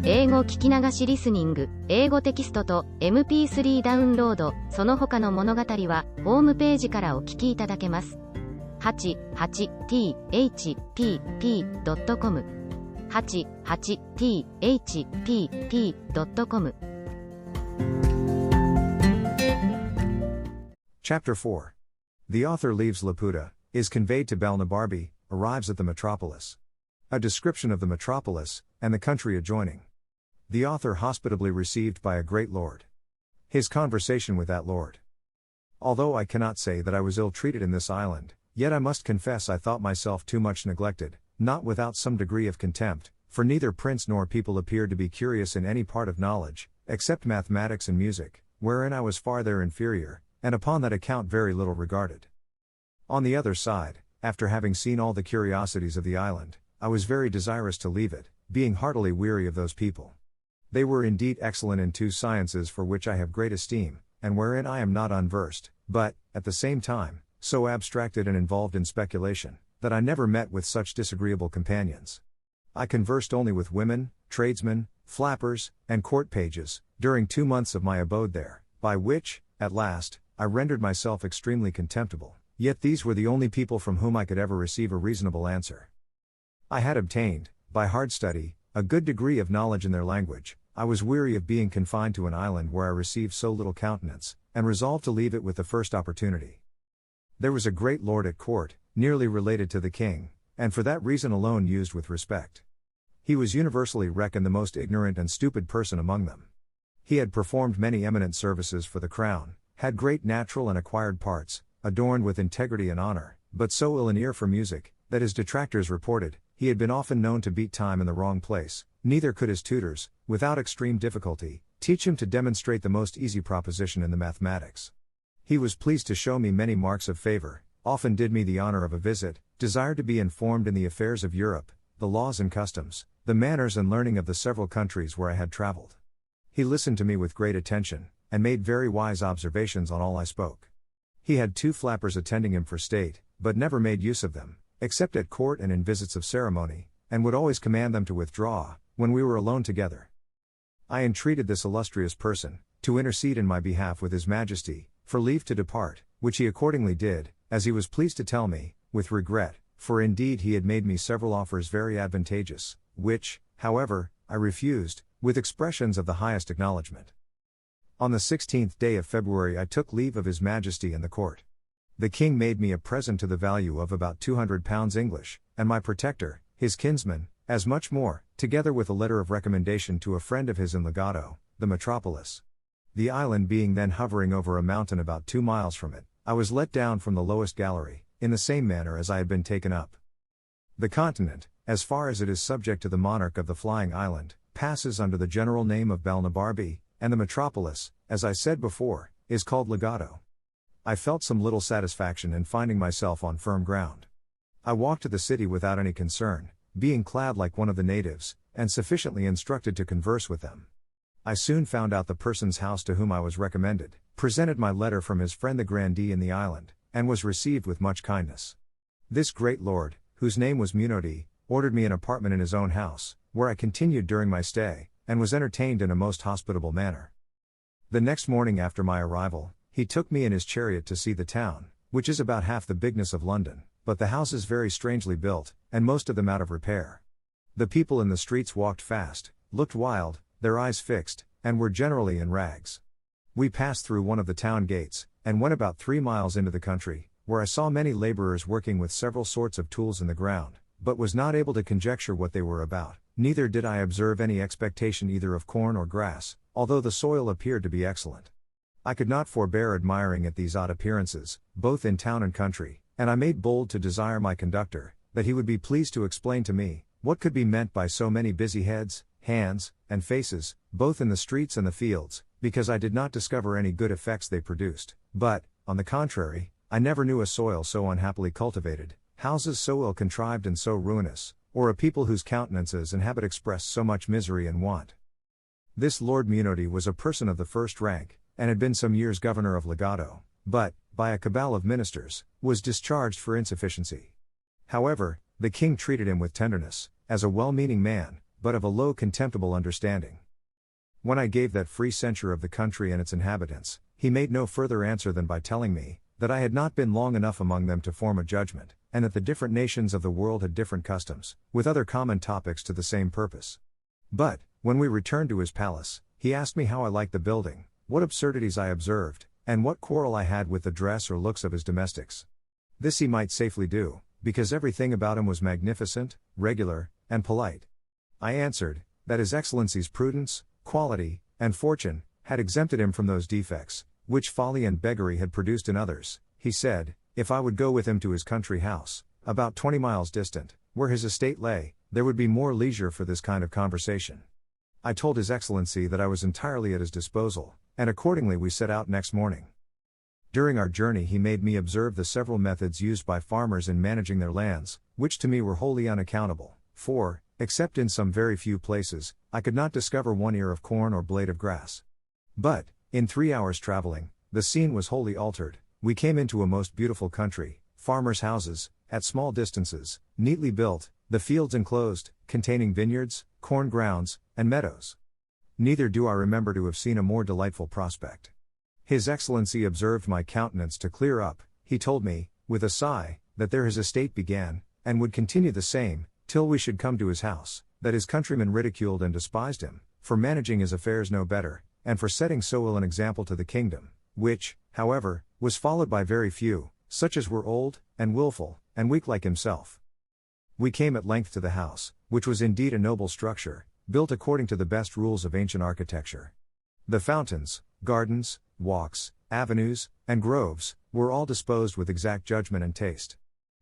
英語聞き流しリスニング、英語テキストと MP3 ダウンロード、その他の物語はホームページからお聞きいただけます。88thpp.com 88thpp.com Chapter 4. The author leaves Laputa, is conveyed to Balnibarbi, arrives at the metropolis. A description of the metropolis, and the country adjoining. The author hospitably received by a great lord. His conversation with that lord. Although I cannot say that I was ill-treated in this island, yet I must confess I thought myself too much neglected, not without some degree of contempt, for neither prince nor people appeared to be curious in any part of knowledge, except mathematics and music, wherein I was far their inferior, and upon that account very little regarded. On the other side, after having seen all the curiosities of the island, I was very desirous to leave it, being heartily weary of those people. They were indeed excellent in two sciences for which I have great esteem, and wherein I am not unversed, but, at the same time, so abstracted and involved in speculation, that I never met with such disagreeable companions. I conversed only with women, tradesmen, flappers, and court pages, during 2 months of my abode there, by which, at last, I rendered myself extremely contemptible, yet these were the only people from whom I could ever receive a reasonable answer. I had obtained, by hard study, a good degree of knowledge in their language. I was weary of being confined to an island where I received so little countenance, and resolved to leave it with the first opportunity. There was a great lord at court, nearly related to the king, and for that reason alone used with respect. He was universally reckoned the most ignorant and stupid person among them. He had performed many eminent services for the crown, had great natural and acquired parts, adorned with integrity and honor, but so ill an ear for music, that his detractors reported, he had been often known to beat time in the wrong place, neither could his tutors, without extreme difficulty, teach him to demonstrate the most easy proposition in the mathematics. He was pleased to show me many marks of favor, often did me the honor of a visit, desired to be informed in the affairs of Europe, the laws and customs, the manners and learning of the several countries where I had traveled. He listened to me with great attention, and made very wise observations on all I spoke. He had 2 flappers attending him for state, but never made use of them, except at court and in visits of ceremony, and would always command them to withdraw, when we were alone together. I entreated this illustrious person, to intercede in my behalf with his majesty, for leave to depart, which he accordingly did, as he was pleased to tell me, with regret, for indeed he had made me several offers very advantageous, which, however, I refused, with expressions of the highest acknowledgement. On the 16th day of February I took leave of his majesty and the court. The king made me a present to the value of about £200 English, and my protector, his kinsman, as much more, together with a letter of recommendation to a friend of his in Legato, the metropolis. The island being then hovering over a mountain about 2 miles from it, I was let down from the lowest gallery, in the same manner as I had been taken up. The continent, as far as it is subject to the monarch of the flying island, passes under the general name of Balnibarbi, and the metropolis, as I said before, is called Legato. I felt some little satisfaction in finding myself on firm ground. I walked to the city without any concern, being clad like one of the natives, and sufficiently instructed to converse with them. I soon found out the person's house to whom I was recommended, presented my letter from his friend the grandee in the island, and was received with much kindness. This great lord, whose name was Munodi, ordered me an apartment in his own house, where I continued during my stay, and was entertained in a most hospitable manner. The next morning after my arrival, he took me in his chariot to see the town, which is about half the bigness of London, but the houses very strangely built, and most of them out of repair. The people in the streets walked fast, looked wild, their eyes fixed, and were generally in rags. We passed through one of the town gates, and went about 3 miles into the country, where I saw many laborers working with several sorts of tools in the ground, but was not able to conjecture what they were about, neither did I observe any expectation either of corn or grass, although the soil appeared to be excellent. I could not forbear admiring at these odd appearances, both in town and country, and I made bold to desire my conductor, that he would be pleased to explain to me, what could be meant by so many busy heads, hands, and faces, both in the streets and the fields, because I did not discover any good effects they produced, but, on the contrary, I never knew a soil so unhappily cultivated, houses so ill contrived and so ruinous, or a people whose countenances and habit expressed so much misery and want. This Lord Munodi was a person of the first rank, and had been some years governor of Legato, but, by a cabal of ministers, was discharged for insufficiency. However, the king treated him with tenderness, as a well-meaning man, but of a low contemptible understanding. When I gave that free censure of the country and its inhabitants, he made no further answer than by telling me that I had not been long enough among them to form a judgment, and that the different nations of the world had different customs, with other common topics to the same purpose. But, when we returned to his palace, he asked me how I liked the building, what absurdities I observed, and what quarrel I had with the dress or looks of his domestics. This he might safely do, because everything about him was magnificent, regular, and polite. I answered, that His Excellency's prudence, quality, and fortune had exempted him from those defects, which folly and beggary had produced in others. He said, if I would go with him to his country house, about 20 miles distant, where his estate lay, there would be more leisure for this kind of conversation. I told His Excellency that I was entirely at his disposal, and accordingly we set out next morning. During our journey he made me observe the several methods used by farmers in managing their lands, which to me were wholly unaccountable, for, except in some very few places, I could not discover one ear of corn or blade of grass. But, in 3 hours traveling, the scene was wholly altered. We came into a most beautiful country, farmers' houses, at small distances, neatly built, the fields enclosed, containing vineyards, corn grounds, and meadows. Neither do I remember to have seen a more delightful prospect. His Excellency observed my countenance to clear up. He told me, with a sigh, that there his estate began, and would continue the same, till we should come to his house, that his countrymen ridiculed and despised him, for managing his affairs no better, and for setting so ill an example to the kingdom, which, however, was followed by very few, such as were old, and wilful, and weak like himself. We came at length to the house, which was indeed a noble structure, built according to the best rules of ancient architecture. The fountains, gardens, walks, avenues, and groves, were all disposed with exact judgment and taste.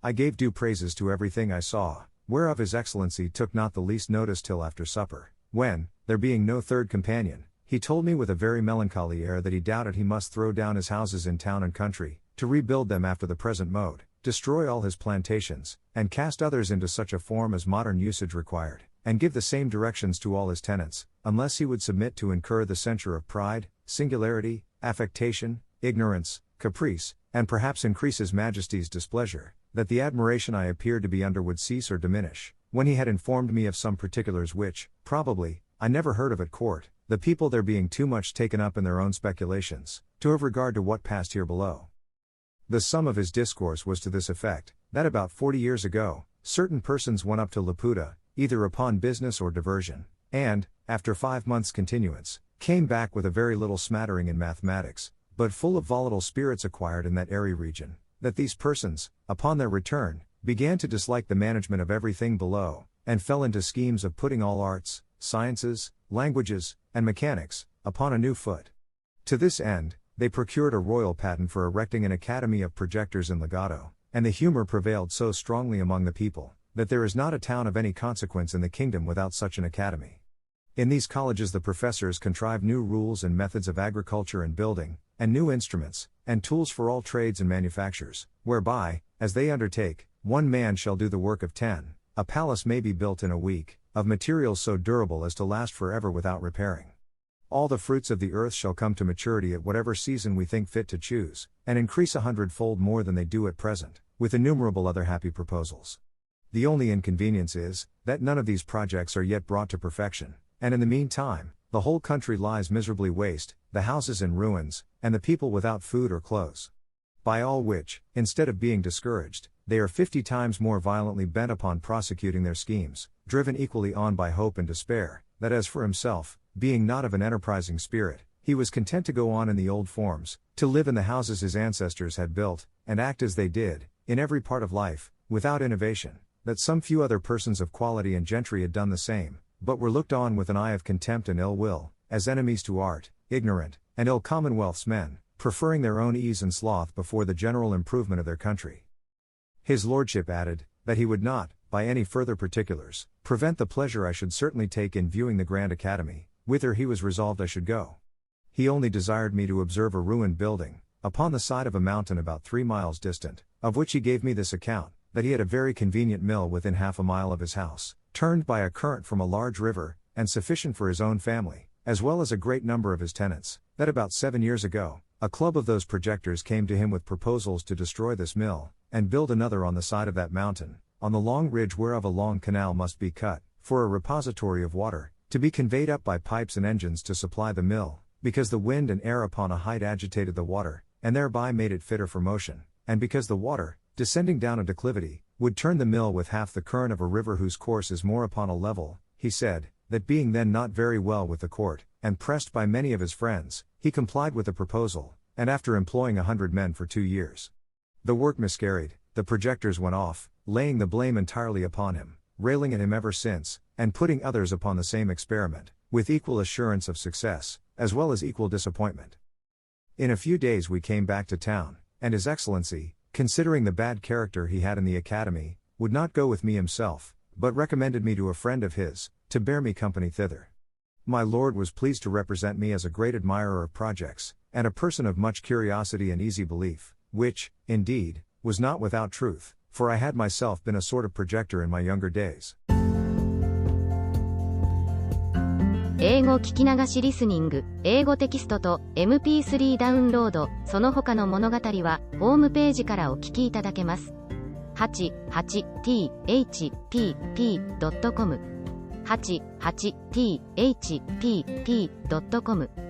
I gave due praises to everything I saw, whereof His Excellency took not the least notice till after supper, when, there being no third companion, he told me with a very melancholy air that he doubted he must throw down his houses in town and country, to rebuild them after the present mode, destroy all his plantations, and cast others into such a form as modern usage required, and give the same directions to all his tenants, unless he would submit to incur the censure of pride, singularity, affectation, ignorance, caprice, and perhaps increase His Majesty's displeasure, that the admiration I appeared to be under would cease or diminish, when he had informed me of some particulars which, probably, I never heard of at court, the people there being too much taken up in their own speculations, to have regard to what passed here below. The sum of his discourse was to this effect, that about 40 years ago, certain persons went up to Laputa, either upon business or diversion, and, after 5 months' continuance, came back with a very little smattering in mathematics, but full of volatile spirits acquired in that airy region, that these persons, upon their return, began to dislike the management of everything below, and fell into schemes of putting all arts, sciences, languages, and mechanics, upon a new foot. To this end, they procured a royal patent for erecting an academy of projectors in Legato, and the humor prevailed so strongly among the people, that there is not a town of any consequence in the kingdom without such an academy. In these colleges the professors contrive new rules and methods of agriculture and building, and new instruments, and tools for all trades and manufactures, whereby, as they undertake, one man shall do the work of 10, a palace may be built in a week, of materials so durable as to last forever without repairing. All the fruits of the earth shall come to maturity at whatever season we think fit to choose, and increase 100-fold more than they do at present, with innumerable other happy proposals. The only inconvenience is, that none of these projects are yet brought to perfection, and in the meantime, the whole country lies miserably waste, the houses in ruins, and the people without food or clothes. By all which, instead of being discouraged, they are 50 times more violently bent upon prosecuting their schemes, driven equally on by hope and despair, that as for himself, being not of an enterprising spirit, he was content to go on in the old forms, to live in the houses his ancestors had built, and act as they did, in every part of life, without innovation, that some few other persons of quality and gentry had done the same, but were looked on with an eye of contempt and ill will, as enemies to art, ignorant, and ill commonwealth's men, preferring their own ease and sloth before the general improvement of their country. His lordship added, that he would not, by any further particulars, prevent the pleasure I should certainly take in viewing the Grand Academy, whither he was resolved I should go. He only desired me to observe a ruined building, upon the side of a mountain about 3 miles distant, of which he gave me this account, that he had a very convenient mill within half a mile of his house, turned by a current from a large river, and sufficient for his own family, as well as a great number of his tenants, that about 7 years ago, a club of those projectors came to him with proposals to destroy this mill, and build another on the side of that mountain, on the long ridge whereof a long canal must be cut, for a repository of water, to be conveyed up by pipes and engines to supply the mill, because the wind and air upon a height agitated the water, and thereby made it fitter for motion, and because the water, descending down a declivity, would turn the mill with half the current of a river whose course is more upon a level, he said, that being then not very well with the court, and pressed by many of his friends, he complied with the proposal, and after employing 100 men for 2 years. The work miscarried, the projectors went off, laying the blame entirely upon him, railing at him ever since, and putting others upon the same experiment, with equal assurance of success, as well as equal disappointment. In a few days we came back to town, and His Excellency, considering the bad character he had in the academy, would not go with me himself, but recommended me to a friend of his, to bear me company thither. My lord was pleased to represent me as a great admirer of projects, and a person of much curiosity and easy belief, which, indeed, was not without truth, for I had myself been a sort of projector in my younger days. 英語聞き流しリスニング、英語テキストと MP3 ダウンロード、その他の物語は、ホームページからお聞きいただけます。88thpp.com 88thpp.com